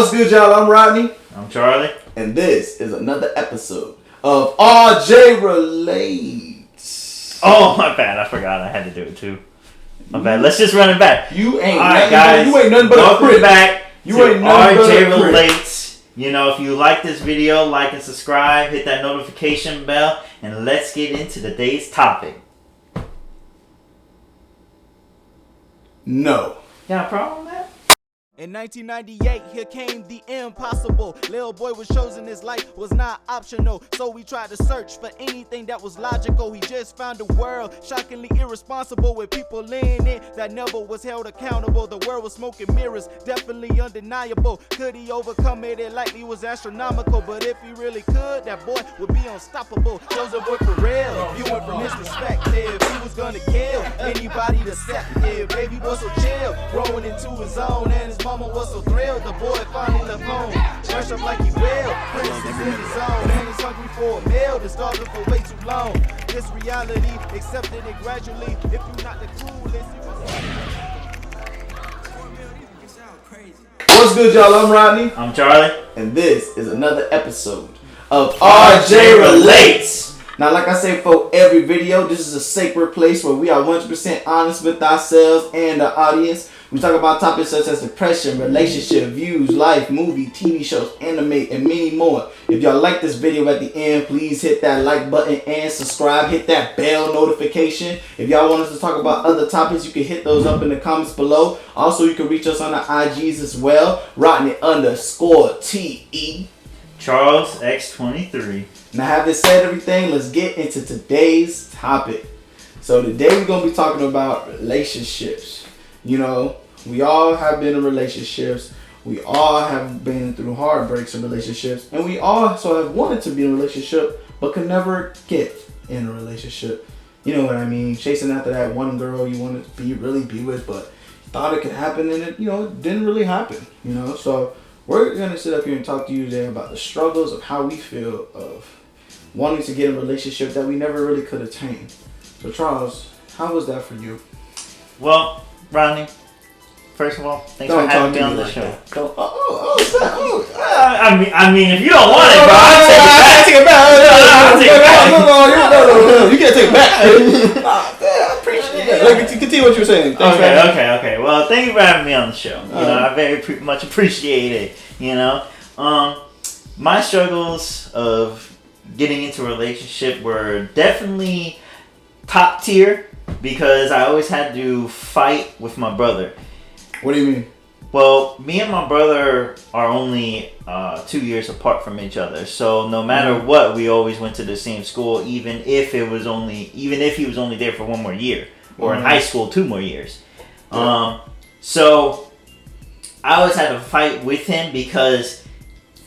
What's good, y'all? I'm Rodney. I'm Charlie. And this is another episode of RJ Relates. Oh, my bad. I forgot I had to do it too. My bad. Let's just run it back. You ain't All right, guys. You ain't nothing but welcome a prick. back you to ain't nothing RJ but a Relates. You know, if you like this video, like and subscribe, hit that notification bell, and let's get into today's topic. No. Got a problem with that? In 1998, here came the impossible. Lil boy was chosen, his life was not optional. So we tried to search for anything that was logical. He just found a world shockingly irresponsible, with people in it that never was held accountable. The world was smoking mirrors, definitely undeniable. Could he overcome it? It likely was astronomical. But if he really could, that boy would be unstoppable. Chosen boy for real. You went from his perspective. He was gonna kill anybody deceptive. Baby boy so chill, growing into his own, and his mama was so thrilled. The boy finally left home, fresh up like he will. Prince is in his zone, and he's hungry for a meal. Been starving for way too long. This reality, accepted it gradually. If you're not the coolest, What's good, y'all? I'm Rodney. I'm Charlie. And this is another episode of RJ Relates. Now, like I say for every video, this is a sacred place where we are 100% honest with ourselves and the audience. We talk about topics such as depression, relationship, views, life, movie, TV shows, anime, and many more. If y'all like this video at the end, please hit that like button and subscribe. Hit that bell notification. If y'all want us to talk about other topics, you can hit those up in the comments below. Also, you can reach us on the IGs as well. Rodney_TE. Charles X23. Now, having said everything, let's get into today's topic. So today we're going to be talking about relationships. You know, we all have been in relationships. We all have been through heartbreaks in relationships. And we also have wanted to be in a relationship, but could never get in a relationship. You know what I mean? Chasing after that one girl you wanted to really be with, but thought it could happen, and it, didn't really happen. So we're going to sit up here and talk to you today about the struggles of how we feel of wanting to get in a relationship that we never really could attain. So Charles, how was that for you? Well, Rodney, first of all, thanks for having me on the show. I mean, if you don't want it, bro, I'll take it back. No, you can't take it back. I appreciate that. Continue what you were saying. Okay. Well, thank you for having me on the show. I very much appreciate it. My struggles of getting into a relationship were definitely top tier, because I always had to fight with my brother. What do you mean? Well, me and my brother are only 2 years apart from each other. So no matter what, we always went to the same school, even if he was only there for 1 more year, or in high school 2 more years. So I always had to fight with him, because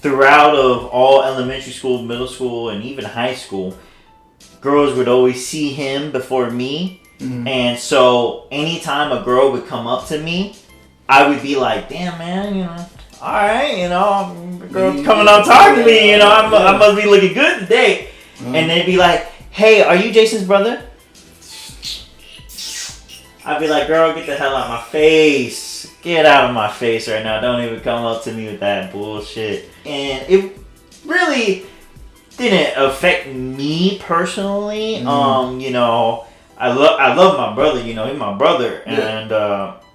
throughout of all elementary school, middle school, and even high school, girls would always see him before me. Mm-hmm. And so anytime a girl would come up to me, I would be like, damn, man, all right, girl's coming up talking to me, I must be looking good today. Mm-hmm. And they'd be like, hey, are you Jason's brother? I'd be like, girl, get the hell out of my face. Get out of my face right now. Don't even come up to me with that bullshit. And it really didn't affect me personally. Mm-hmm. I love my brother, he's my brother, and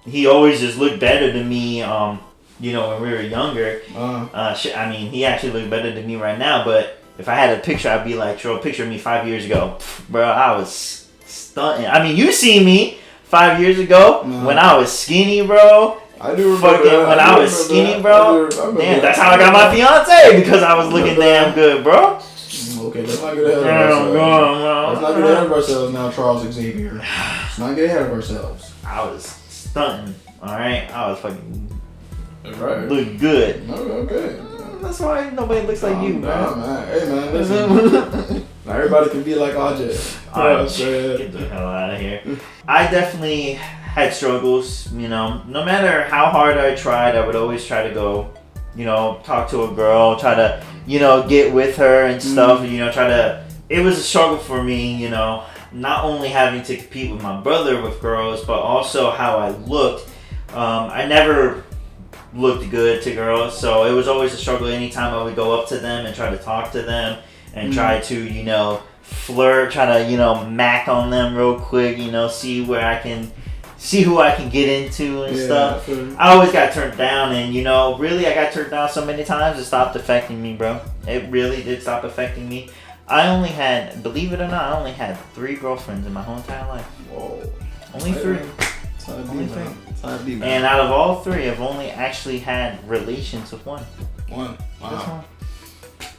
he always just looked better than me, when we were younger. He actually looked better than me right now, but if I had a picture, I'd be like, show a picture of me 5 years ago. Bro, I was stunting. I mean, you see me 5 years ago when I was skinny, bro. I do remember when I was skinny, bro. Damn, that's how I got my fiance, because I was looking damn good, bro. Okay, let's not get ahead of ourselves. Let's not get ahead of ourselves now, Charles Xavier. Let's not get ahead of ourselves. I was stunting, alright? I was fucking look good. Okay. That's why nobody looks like you, man. Hey, man, listen. Not everybody can be like RJ. Get the hell out of here. I definitely had struggles, no matter how hard I tried, I would always try to go, talk to a girl, try to, get with her and stuff, it was a struggle for me, not only having to compete with my brother with girls, but also how I looked. I never looked good to girls. So it was always a struggle anytime I would go up to them and try to talk to them and try to, you know, flirt, try to, you know, mac on them real quick, you know, see who I can get into and stuff. I always got turned down, and, you know, really I got turned down so many times it stopped affecting me, bro. It really did stop affecting me. I only had, believe it or not, I only had 3 girlfriends in my whole entire life. Whoa. Only 3. Only 3. And out of all 3, I've only actually had relations with 1. Wow. Just 1.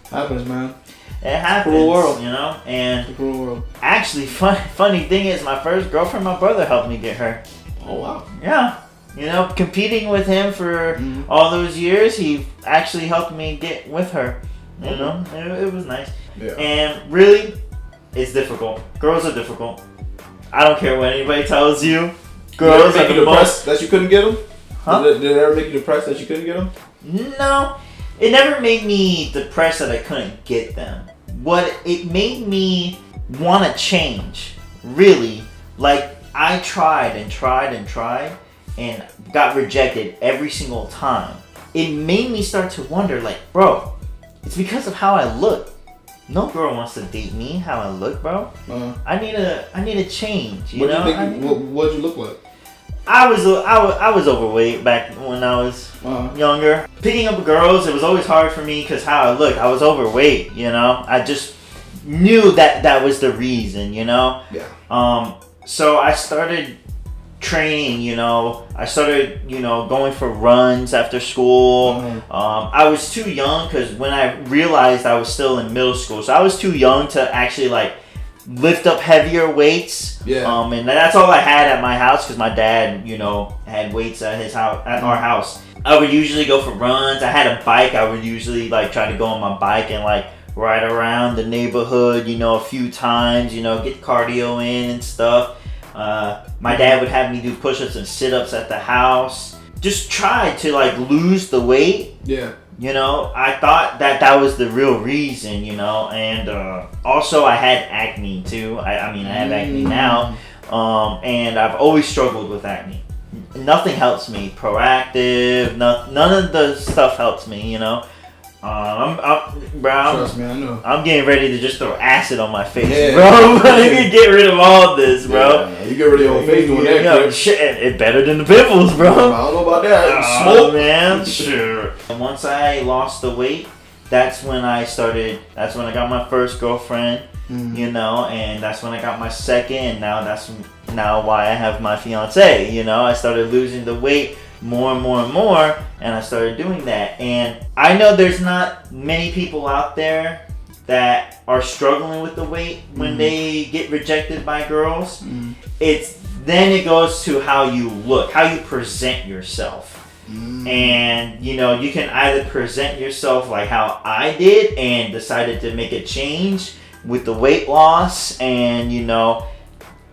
Happens, man. It happens, Cruel world. you know? And Cruel world. actually, funny thing is, my first girlfriend, my brother helped me get her. Oh, wow. Yeah. You know, competing with him for all those years, he actually helped me get with her. You know? It was nice. Yeah. And really, it's difficult. Girls are difficult. I don't care what anybody tells you. Girls are the most... that you couldn't get them? Huh? Did it ever make you depressed that you couldn't get them? No. It never made me depressed that I couldn't get them. What it made me want to change, really. Like, I tried and tried and tried and got rejected every single time. It made me start to wonder, like, bro, it's because of how I look. No girl wants to date me how I look, bro. I need a change. You know? What'd you look like? I was overweight back when I was younger. Picking up girls, it was always hard for me because how I looked. I was overweight, you know. I just knew that was the reason, you know. Yeah. So I started training, you know. I started, you know, going for runs after school. I was too young because when I realized I was still in middle school, so I was too young to actually like lift up heavier weights. Yeah. And that's all I had at my house because my dad, you know, had weights at his house, at our house. I would usually go for runs. I had a bike. I would usually like try to go on my bike and like ride around the neighborhood, you know, a few times, you know, get cardio in and stuff. My dad would have me do push-ups and sit-ups at the house. Just try to like lose the weight. Yeah. You know, I thought that was the real reason, you know, and also I had acne too. I mean, I have acne now, and I've always struggled with acne. Nothing helps me. Proactive, none of the stuff helps me, you know. Trust me, I know. I'm getting ready to just throw acid on my face, bro. I'm gonna get rid of all this, bro. Yeah, you get rid of your face doing that, know, shit, it's better than the pimples, bro. I don't know about that. Smoke, man. Sure. And once I lost the weight, that's when I got my first girlfriend, you know, and that's when I got my second, and now why I have my fiance, you know. I started losing the weight more and more and more, and I started doing that. And I know there's not many people out there that are struggling with the weight when they get rejected by girls. Then it goes to how you look, how you present yourself. And you know, you can either present yourself like how I did and decided to make a change with the weight loss and, you know,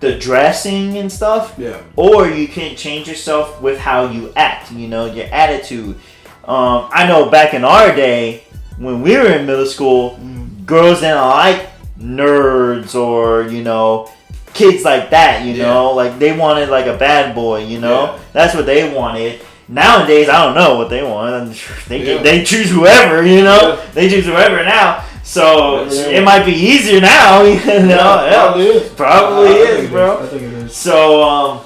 the dressing and stuff. Yeah. Or you can change yourself with how you act, you know, your attitude. I know back in our day, when we were in middle school, girls didn't like nerds or, you know, kids like that, you know, like they wanted like a bad boy, you know, that's what they wanted. Nowadays, I don't know what they want. They choose whoever, you know, they choose whoever now. So it might be easier now, you know. Probably is, bro. I think it is. So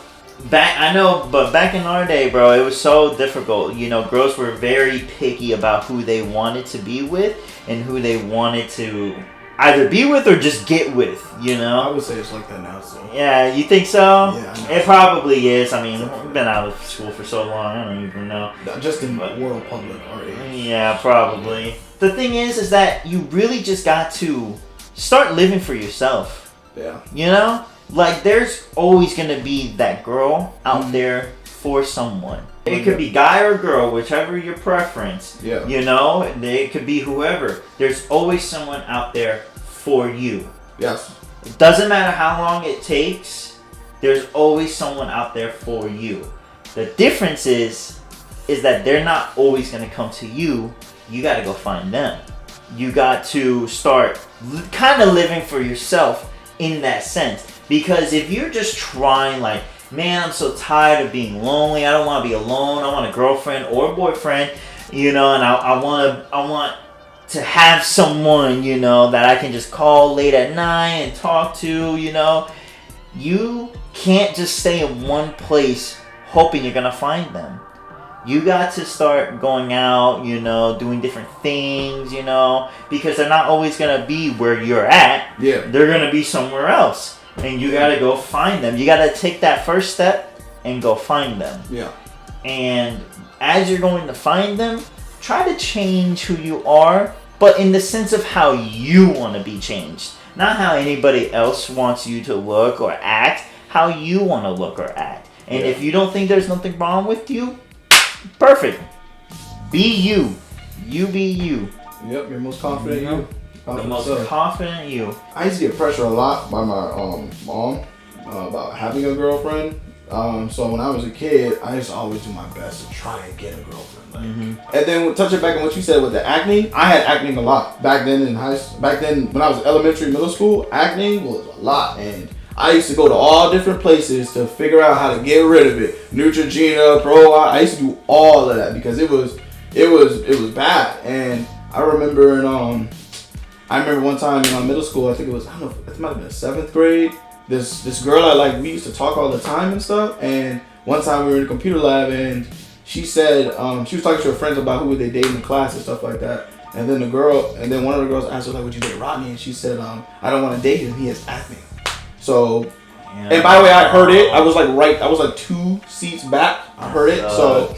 back in our day, bro, it was so difficult. You know, girls were very picky about who they wanted to be with and who they wanted to either be with or just get with, you know? I would say it's like that now, so. Yeah, you think so? Yeah, I know. It probably is. I mean, we've been out of school for so long, I don't even know. Just in the world public already. Yeah, probably. The thing is that you really just got to start living for yourself. Yeah. You know? Like, there's always going to be that girl out there for someone. It could be guy or girl, whichever your preference. Yeah. You know? It could be whoever. There's always someone out there for you. Yes. It doesn't matter how long it takes. There's always someone out there for you. The difference is that they're not always going to come to you. You got to go find them. You got to start kind of living for yourself in that sense. Because if you're just trying, like, man, I'm so tired of being lonely. I don't want to be alone. I want a girlfriend or boyfriend, and I want to have someone, that I can just call late at night and talk to, You can't just stay in one place hoping you're going to find them. You got to start going out, doing different things, because they're not always going to be where you're at. Yeah. They're going to be somewhere else. And you got to go find them. You got to take that first step and go find them. Yeah. And as you're going to find them, try to change who you are, but in the sense of how you want to be changed. Not how anybody else wants you to look or act, how you want to look or act. And if you don't think there's nothing wrong with you, perfect. Be you. You be you. Yep, you're most confident you. The most confident you. I used to get pressure a lot by my mom about having a girlfriend. So when I was a kid, I used to always do my best to try and get a girlfriend. And then touching back on what you said with the acne, I had acne a lot back then Back then when I was elementary, middle school, acne was a lot, and I used to go to all different places to figure out how to get rid of it. Neutrogena, I used to do all of that because it was bad. And I remember one time in middle school, I think it might have been 7th grade. This girl we used to talk all the time and stuff. And one time we were in the computer lab and she said she was talking to her friends about who they date in the class and stuff like that. And then one of the girls asked her would you date Rodney? And she said I don't want to date him. He has acne. So, and by the way, I heard it. I was like 2 seats back. I heard it. So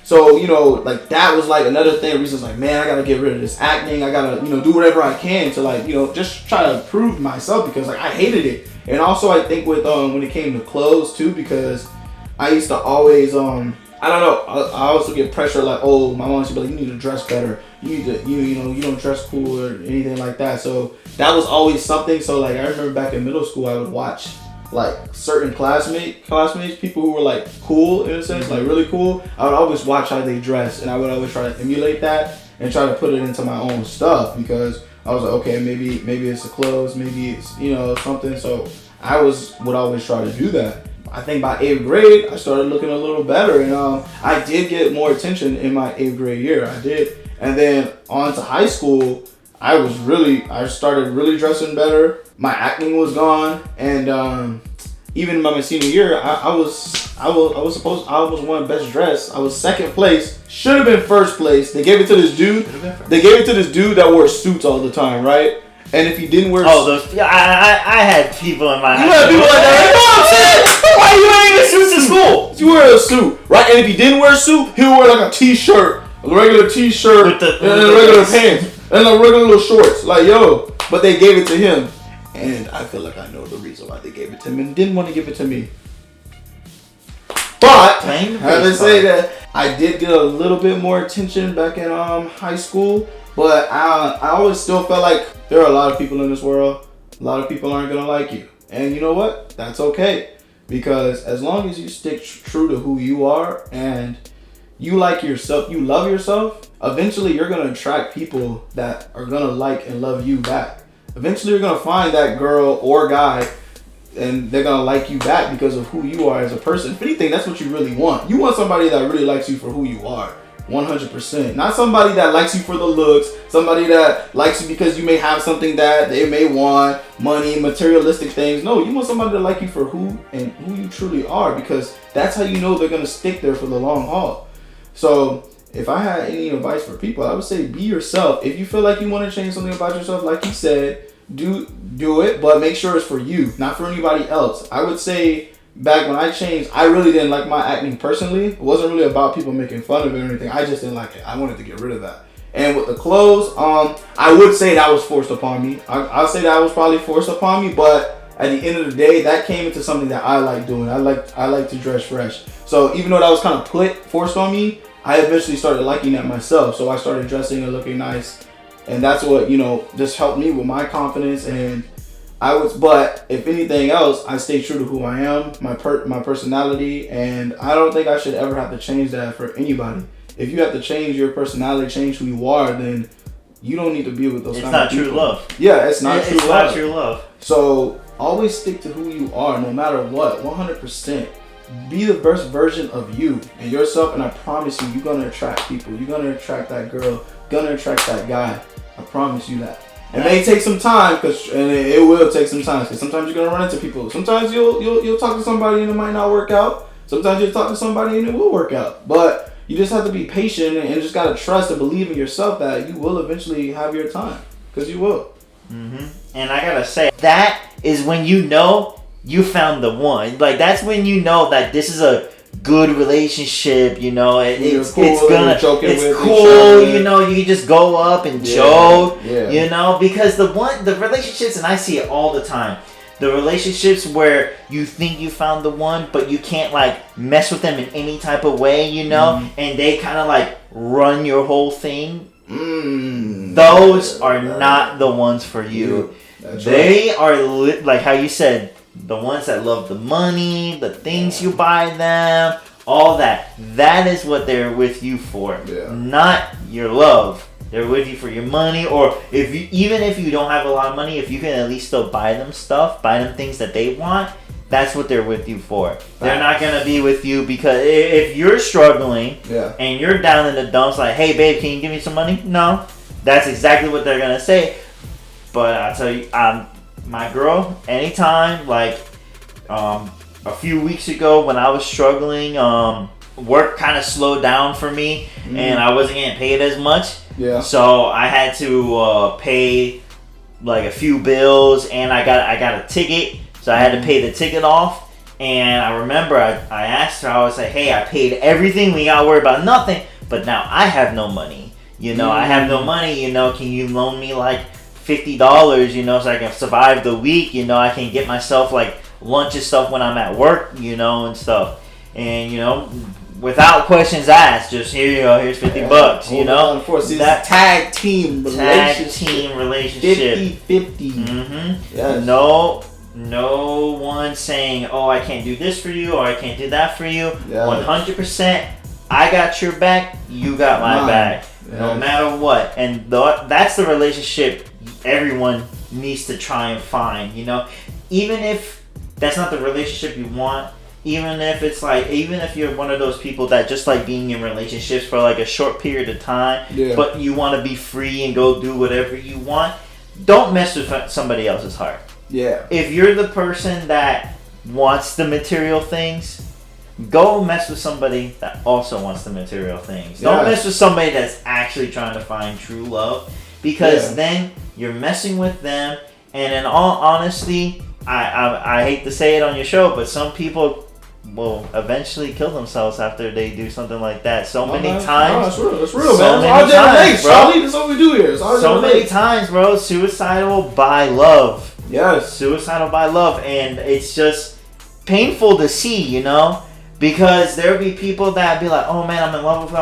that was another thing. Reasons man, I gotta get rid of this acne. I gotta do whatever I can to just try to prove myself because I hated it. And also I think with when it came to clothes too, because I used to always I don't know. I also get pressure my mom used to be like, you need to dress better. You need to you don't dress cool or anything like that. So that was always something. So I remember back in middle school, I would watch certain classmates, people who were cool in a sense, really cool. I would always watch how they dress, and I would always try to emulate that and try to put it into my own stuff because I was like, okay, maybe it's the clothes, maybe it's something. So I would always try to do that. I think by 8th grade, I started looking a little better, and I did get more attention in my 8th grade year. I did, and then on to high school, I started really dressing better. My acne was gone, and even by my senior year, I was one of the best dressed. I was 2nd place. Should have been 1st place. They gave it to this dude. That wore suits all the time, right? And if he didn't wear I had people in my house. You had people like that. You know what I'm saying? Why are you wearing a suit to school? You wear a suit, right? And if he didn't wear a suit, he would wear a t-shirt, a regular t-shirt, and regular pants, and regular little shorts. But they gave it to him. And I feel like I know the reason why they gave it to him and didn't want to give it to me. But having said that, I did get a little bit more attention back in high school. But I always still felt like there are a lot of people in this world. A lot of people aren't gonna like you, and you know what? That's okay, because as long as you stick true to who you are and you like yourself, you love yourself. Eventually, you're gonna attract people that are gonna like and love you back. Eventually, you're gonna find that girl or guy, and they're gonna like you back because of who you are as a person. If anything, that's what you really want. You want somebody that really likes you for who you are, 100%. Not somebody that likes you for the looks, somebody that likes you because you may have something that they may want, money, materialistic things. No, you want somebody to like you for who you truly are, because that's how you know they're gonna stick there for the long haul. So if I had any advice for people, I would say be yourself. If you feel like you want to change something about yourself, like you said, do it, but make sure it's for you, not for anybody else. I would say back when I changed, I really didn't like my acne personally. It wasn't really about people making fun of it or anything. I just didn't like it. I wanted to get rid of that. And with the clothes, I would say that was forced upon me. I'll say that was probably forced upon me, but at the end of the day, that came into something that I like doing. I like to dress fresh. So even though that was kind of forced on me, I eventually started liking that myself. So I started dressing and looking nice. And that's what, just helped me with my confidence. And but if anything else, I stay true to who I am, my personality. And I don't think I should ever have to change that for anybody. If you have to change your personality, change who you are, then you don't need to be with those kind of people. It's not true love. Yeah, it's not true love. So always stick to who you are, no matter what, 100%. be the best version of you and yourself, and I promise you, you're gonna attract people. You're gonna attract that girl. Gonna attract that guy. I promise you that. It may take some time, and it will take some time, because sometimes you're gonna run into people. Sometimes you'll talk to somebody and it might not work out. Sometimes you'll talk to somebody and it will work out. But you just have to be patient and just gotta trust and believe in yourself that you will eventually have your time, because you will. Mm-hmm. And I gotta say, that is when you know you found the one. Like, that's when you know that this is a good relationship. You know, it's cool, you know, you can just go up and joke, you know, because the relationships, and I see it all the time, the relationships where you think you found the one, but you can't like mess with them in any type of way, you know, and they kind of like run your whole thing. Those are not the ones for you. They are like how you said, the ones that love the money, the things you buy them, all that. That is what they're with you for, not your love. They're with you for your money, or even if you don't have a lot of money, if you can at least still buy them stuff, buy them things that they want. That's what they're with you for. They're not gonna be with you because if you're struggling and you're down in the dumps, like, hey babe, can you give me some money? No, that's exactly what they're gonna say. But I tell you, my girl, anytime, like a few weeks ago when I was struggling, work kind of slowed down for me, and I wasn't getting paid as much. So I had to pay like a few bills, and I got a ticket, so I had to pay the ticket off. And I remember I asked her, I was like, hey, I paid everything, we gotta worry about nothing, but now I have no money. You know, I have no money, you know, can you loan me like $50, you know, so I can survive the week, you know, I can get myself like lunch and stuff when I'm at work, you know, and stuff. And, you know, without questions asked, just here you go, here's $50, you know. That tag team relationship. 50-50. Yes. No one saying, oh, I can't do this for you, or I can't do that for you. 100%, I got your back, you got my back. No matter what. And that's the relationship everyone needs to try and find, you know. Even if that's not the relationship you want, even if it's like, even if you're one of those people that just like being in relationships for like a short period of time, but you want to be free and go do whatever you want, don't mess with somebody else's heart. If you're the person that wants the material things, go mess with somebody that also wants the material things. Don't mess with somebody that's actually trying to find true love, because then you're messing with them. And in all honesty, I hate to say it on your show, but some people will eventually kill themselves after they do something like that. So many times. That's real, man. That's all generates, bro. That's what we do here. So many times, bro. Suicidal by love. Yes. Suicidal by love. And it's just painful to see, you know? Because there'll be people that be like, oh man, I'm in love with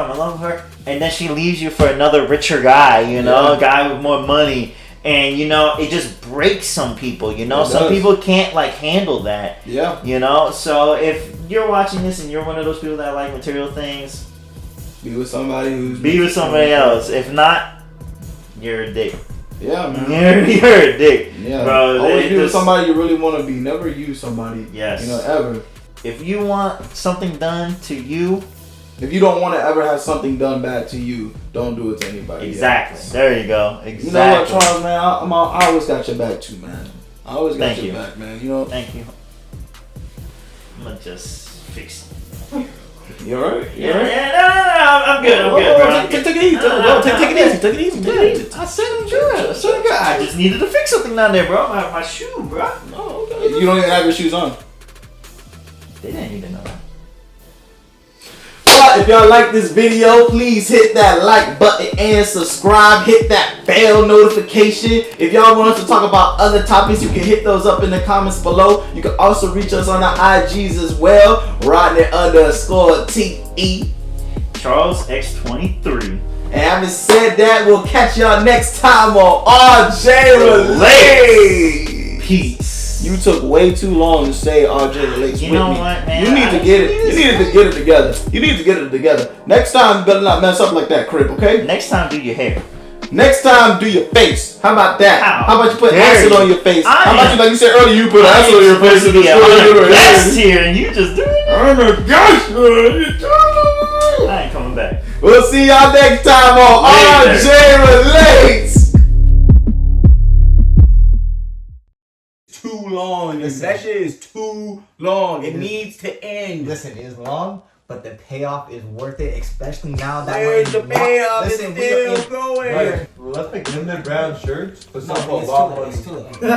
her, and then she leaves you for another richer guy, you know, a guy with more money. And, you know, it just breaks some people, you know. Some people can't, like, handle that. You know, so if you're watching this and you're one of those people that like material things, be with somebody else. If not, you're a dick. Man. You're a dick. Bro. Always be with somebody you really want to be. Never use somebody. You know, ever. If you want something done to you, if you don't want to ever have something done bad to you, don't do it to anybody. Exactly. Else. There you go. Exactly. You know what, Charles, man? I always got your back too, man. I always got your back, man. You know. Thank you. I'm gonna just fix it. You alright? Yeah, no, I'm good. I'm good, bro. Take it easy. Take it easy. I said I'm good. I just needed to fix something down there, bro. My shoe, bro. Oh, okay. You don't even have your shoes on. They didn't even know that. But if y'all like this video, please hit that like button and subscribe. Hit that bell notification. If y'all want us to talk about other topics, you can hit those up in the comments below. You can also reach us on our IGs as well. Rodney_TE. Charles X23. And having said that, we'll catch y'all next time on RJ Relates. Peace. You took way too long to say RJ Relates with me. You know what, man? You need to get it. You needed to get it together. You need to get it together. Next time, you better not mess up like that, Crip, okay? Next time, do your hair. Next time, do your face. How about that? How about you put acid on your face? How about you, like you said earlier, you put acid on your face. That's here, and you just do it. I ain't coming back. We'll see y'all next time on RJ Relates. Too long. That shit is too long. It needs to end. Listen, it's long, but the payoff is worth it, especially now that Where's we're the payoff? It's Listen, still going. Right. Well, let's make limited brown shirts. Put some No, for a lot of it's money. too late.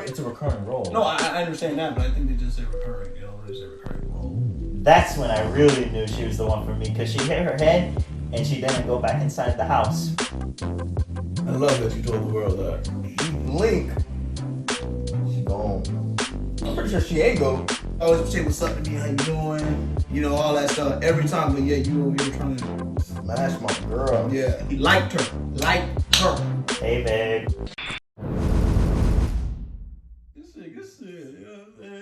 It's a recurring role. No, I understand that, but I think they just say recurring. You know, they say recurring role. That's when I really knew she was the one for me, because she hit her head and she didn't go back inside the house. I love that you told the world that. Blink. She gone. I'm pretty sure she ain't go. I always say what's up to me, how you doing, you know, all that stuff every time. But yeah, you over here trying to Smash my girl. Yeah, he liked her. Hey, babe. Good shit, you know what I'm saying?